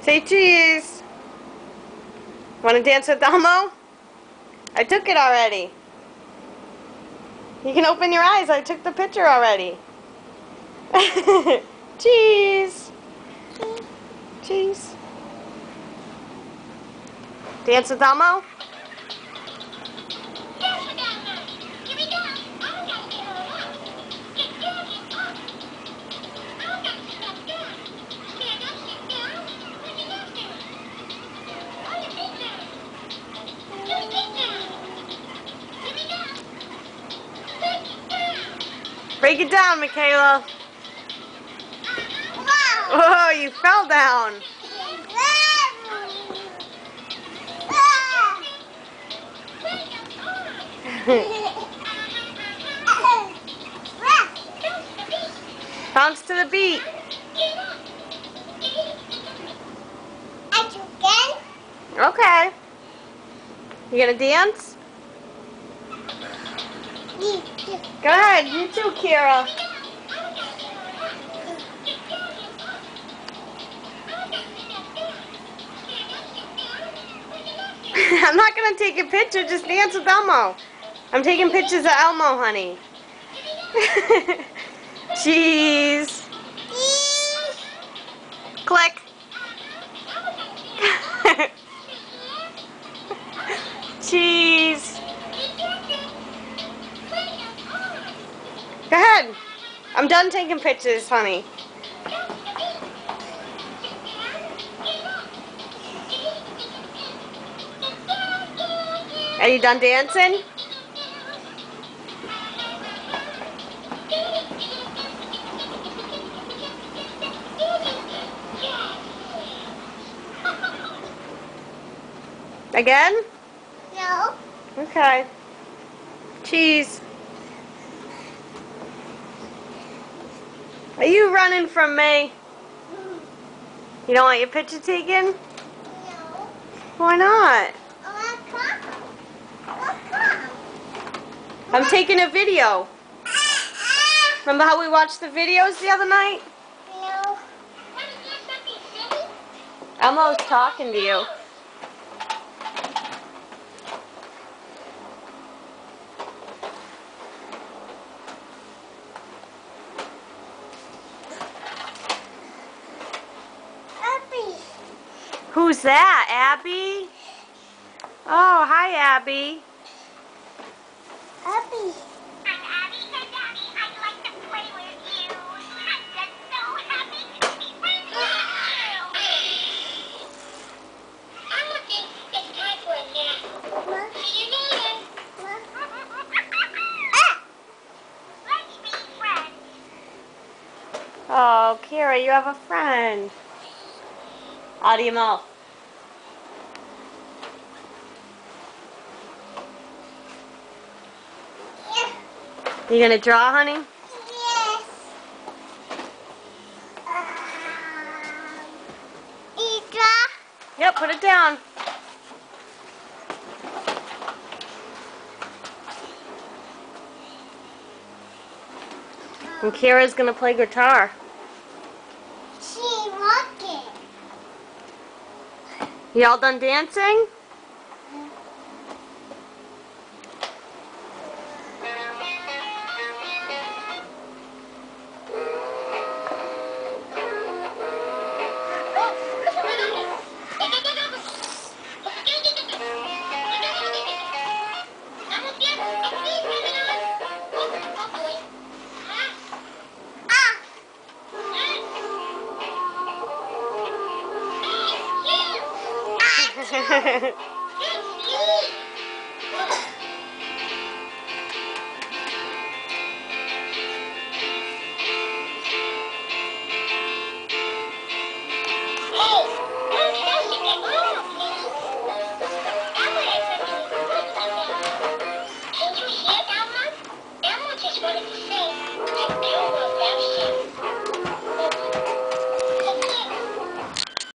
Say cheese. Want to dance with Elmo? I took it already. You can open your eyes. I took the picture already. Cheese. Cheese. Dance with Elmo? Break it down, Michaela. Oh, you fell down. Bounce to the beat. Okay. You gonna dance? Go ahead, you too, Kira. I'm not gonna take a picture, just dance with Elmo. I'm taking pictures of Elmo, honey. Cheese. Click. Cheese. Go ahead. I'm done taking pictures, honey. Are you done dancing? Again? No. Okay. Cheese. Are you running from me? You don't want your picture taken? No. Why not? I'm taking a video. Remember how we watched the videos the other night? No. Elmo's talking to you. Abby. Who's that? Abby? Oh, hi, Abby. Abby. I'm Abby and Daddy. I'd like to play with you. I'm just so happy to be with you. I'm looking at time for a nap. See you later. Let's be friends. Oh, Kira, you have a friend. Out of your mouth. You gonna draw, honey? Yes. Ika. Yep, put it down. And Kira's gonna play guitar. She walking. You all done dancing? Ah!